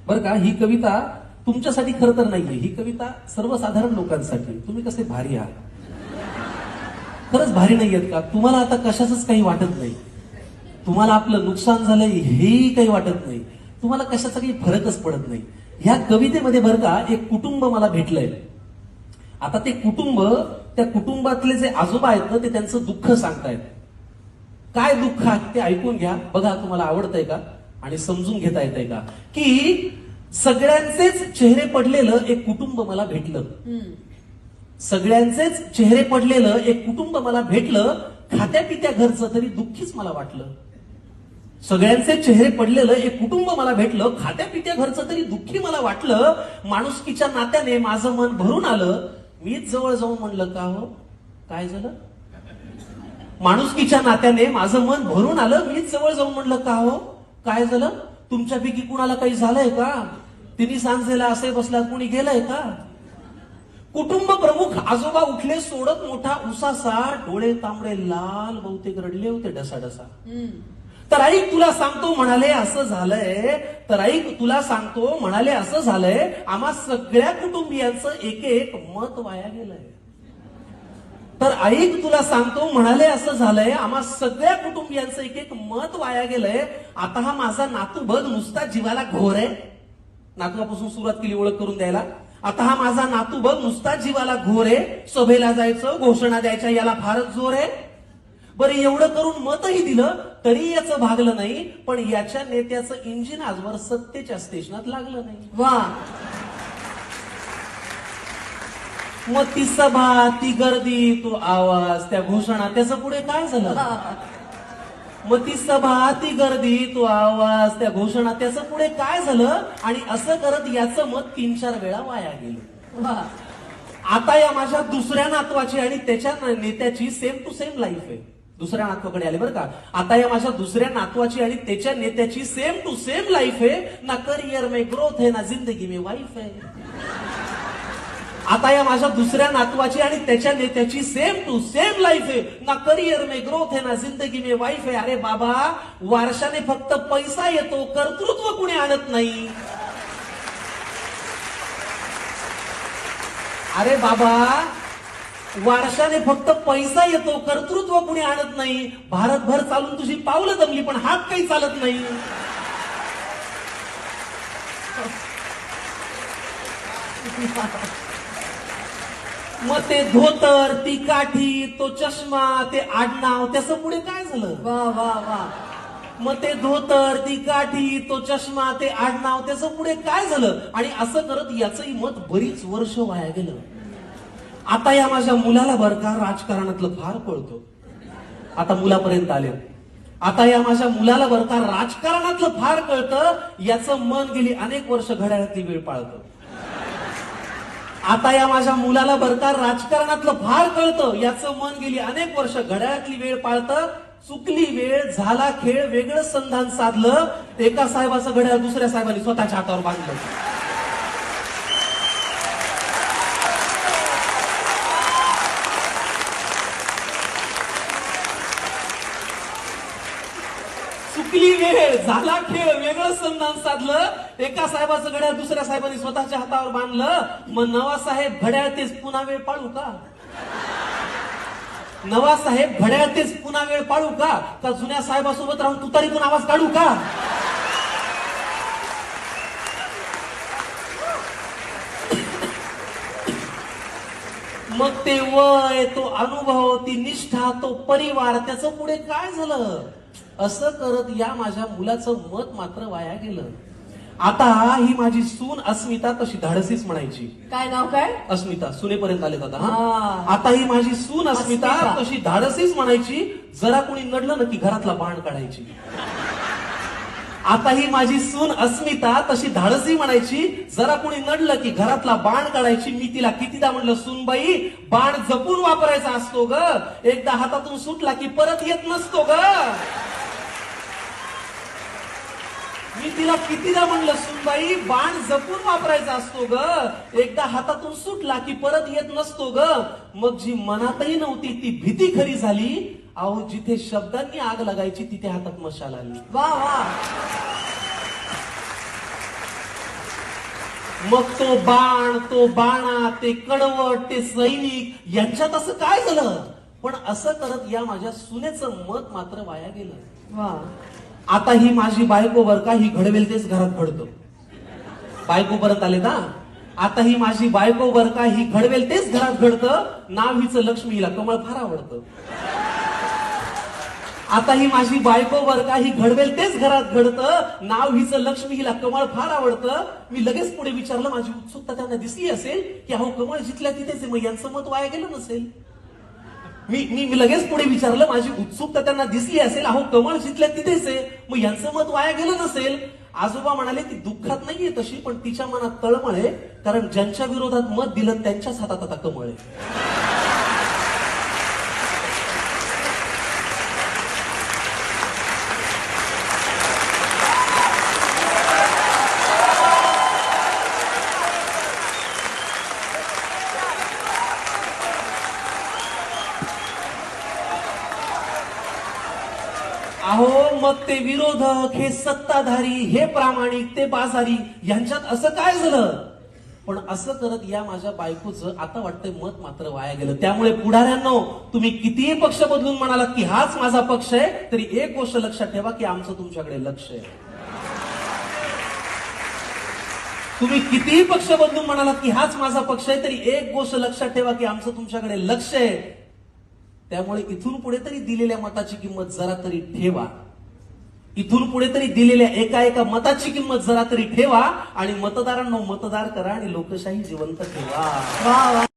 बरं का, ही कविता तुमच्यासाठी खरं तर नाहीये, ही कविता सर्वसाधारण लोकांसाठी. तुम्ही कसे भारी आहात, खरंच भारी नाहीयेत का? तुम्हाला आता कशाचंच काही वाटत नाही, तुम्हाला आपलं नुकसान झालंय हेही काही वाटत नाही, तुम्हाला कशाचा काही फरकच पडत नाही. ह्या कवितेमध्ये बरं का एक कुटुंब मला भेटलंय. आता ते कुटुंब, त्या कुटुंबातले जे आजोबा आहेत ना, ते त्यांचं दुःख सांगतायत. काय दुःख आहे ते ऐकून घ्या, बघा तुम्हाला आवडतंय का आणि समजून घेता येतंय का. की सगळ्यांचेच चेहरे पडलेलं एक कुटुंब मला भेटलं, सगळ्यांचेच चेहरे पडलेलं एक कुटुंब मला भेटलं, खात्या पित्या घरचं तरी दुःखीच मला वाटलं. सगळ्यांचे चेहरे पडलेलं एक कुटुंब मला भेटलं, खात्या पित्या घरचं तरी दुःखी मला वाटलं. माणुसकीच्या नात्याने माझं मन भरून आलं, मीच जवळ जाऊन म्हणलं का हो काय झालं. माणुसकीच्या नात्याने माझं मन भरून आलं, मीच जवळ जाऊन म्हणलं का हो काय झालं. तुमच्यापैकी कुणाला काही झालंय का, तिने सांजेला असे बसला कुणी गेलंय का. कुटुंब प्रमुख आजोबा उठले सोडत मोठा उसासा, डोळे तांबडे लाल बहुतेक रडले होते डसाडसा. तर ऐक तुला सांगतो म्हणाले असं झालंय, तर ऐक तुला सांगतो म्हणाले असं झालंय, आम्हा सगळ्या कुटुंबियांचं एक एक मत वाया गेलंय. तर ऐक तुला सांगतो म्हणाले असं झालंय, आम्हा सगळ्या कुटुंबियांचं एक एक मत वाया गेलंय. आता हा माझा नातू बघ नुसता जीवाला घोर आहे. नातवापासून सुरुवात केली ओळख करून द्यायला. आता हा माझा नातू बघ नुसता जीवाला घोर आहे, सभेला जायचं घोषणा द्यायच्या याला फारच जोर आहे. बरं एवढं करून मतही दिलं तरी याचं भागलं नाही, पण याच्या नेत्याचं इंजिन आजवर सत्तेच्या स्टेशनात लागलं नाही. वा. मग ती सभा ती गर्दी तो आवाज त्या घोषणा त्याचं पुढे काय झालं. मग ती सभा ती गर्दी तो आवाज त्या घोषणा त्याचं पुढे काय झालं. आणि असं करत याचं मत 3-4 वेळा वाया गेलं. आता या माझ्या दुसऱ्या नातवाची आणि त्याच्या नेत्याची सेम टू सेम लाईफ आहे. दुसऱ्या नातवाकडे आले बरं का. आता या माझ्या दुसऱ्या नातवाची आणि त्याच्या नेत्याची सेम टू सेम लाईफ आहे. ना करियर में ग्रोथ है ना जिंदगी में वाईफ है. आता या माझ्या दुसऱ्या नातवाची आणि त्याच्या नेत्याची सेम टू सेम लाईफ आहे. ना करियर में ग्रोथ है ना जिंदगी में वाईफ आहे. अरे बाबा वारशाने फक्त पैसा येतो, कर्तृत्व कुणी आणत नाही. अरे बाबा वारशाने फक्त पैसा येतो, कर्तृत्व कुणी आणत नाही. भारतभर चालून तुझी पावलं दमली पण हात काही चालत नाही. मग ते धोतर ती काठी तो चष्मा ते आडनाव त्याचं पुढे काय झालं. वा वा वा. मग ते धोतर ती काठी तो चष्मा ते आडनाव त्याचं पुढे काय झालं. आणि असं करत याचंही मत बरीच वर्ष वाया गेलं. आता या माझ्या मुलाला बरं का राजकारणातलं फार कळतं. आता मुलापर्यंत आले. आता या माझ्या मुलाला बरं का राजकारणातलं फार कळतं. याचं मन गेली अनेक वर्ष घड्याळातली वेळ पाळतं. आता या माझ्या मुलाला बरं का राजकारणातलं फार कळतं. याचं मन गेली अनेक वर्ष घड्याळातली वेळ पाळतं. चुकली वेळ झाला खेळ वेगळं संधान साधलं. एका साहेबाचं घड्याळ दुसऱ्या साहेबांनी स्वतःच्या हातावर बांधलं. चुकली वेळ झाला खेळ वेगळं संधान साधलं. एका साहेबाचं घड्याळ दुसऱ्या साहेबांनी स्वतःच्या हातावर बांधलं. मग नवा साहेब घड्याळ तेच पुन्हा वेळ पाळू का. नवा साहेब घड्याळ तेच पुन्हा वेळ पाळू का. का जुन्या साहेबासोबत राहून तुतारीतून आवाज काढू का. मग ते वय तो अनुभव ती निष्ठा तो परिवार त्याचं पुढे काय झालं. असं करत या माझ्या मुलाचं मत मात्र वाया गेलं. आता ही माझी सून अस्मिता तशी धाडसीच म्हणायची. काय नाव काय. अस्मिता सुनेपर्यंत आले आता. आता ही माझी सून अस्मिता तशी धाडसीच म्हणायची. जरा कोणी नडलं ना की घरातला बाण काढायची. आता ही माझी सून अस्मिता तशी धाडसी म्हणायची. जरा कोणी नडलं की घरातला बाण काढायची. मी तिला कितीदा म्हणलं सूनबाई बाण जपून वापरायचा असतो ग. एकदा हातातून सुटला की परत येत नसतो ग. मी तिला कितीदा म्हणलं सुनबाई बाण जपून वापरायचा असतो ग. एकदा हातातून सुटला की परत येत नसतो ग. मग जी मनातही नव्हती ती भीती खरी झाली. अहो जिथे शब्दांनी आग लागायची तिथे हातात मशाल आली. वा वा. मग तो बाण, तो बाणा, ते कडवट, ते सैनिक यांच्यात असं काय झालं? पण असं करत या माझ्या सुनेचं मत मात्र वाया गेलं. वा. आता ही माझी बायको बर का, ही घडवेल तेच घरात घडतं. बायको परत आले ना. आता ही माझी बायको बर का, ही घडवेल तेच घरात घडतं. नाव हिचं लक्ष्मी, हिला कमळ फार आवडतं. आता ही माझी बायको बर का, ही घडवेल तेच घरात घडतं. नाव हिचं लक्ष्मी, हिला कमळ फार आवडतं. मी लगेच पुढे विचारलं, माझी उत्सुकता त्यांना दिसली असेल की अहो कमळ जिथल्या तिथेच आहे, मग यांचं मत वाया गेलं नसेल. मी लगेच पुढे विचारलं, माझी उत्सुकता त्यांना दिसली असेल, अहो कमळ जिथल्या तिथेच आहे, मग यांचं मत वाया गेलं नसेल. आजोबा म्हणाले, ती दुःखात नाहीये तशी, पण तिच्या मनात तळमळ आहे, कारण ज्यांच्या विरोधात मत दिलं त्यांच्याच हातात आता कमळ आहे. अहो मग ते विरोधक, हे सत्ताधारी, हे प्रामाणिक, ते बाजारी, यांच्यात असं काय झालं? पण असं करत या माझ्या बायकोचं आता वाटतंय मत मात्र वाया गेलं. त्यामुळे पुढाऱ्यांनो, तुम्ही कितीही पक्ष बदलून म्हणालात की हाच माझा पक्ष आहे, तरी एक गोष्ट लक्षात ठेवा की आमचं तुमच्याकडे लक्ष आहे. तुम्ही कितीही पक्ष बदलून म्हणालात की हाच माझा पक्ष आहे, तरी एक गोष्ट लक्षात ठेवा की आमचं तुमच्याकडे लक्ष आहे. त्यामुळे इथून पुढे तरी दिलेल्या मताची किंमत जरा तरी ठेवा. इथून पुढे तरी दिलेल्या एका मताची किंमत जरा तरी ठेवा आणि मतदारांना मतदार करा आणि लोकशाही जिवंत ठेवा. वा वा.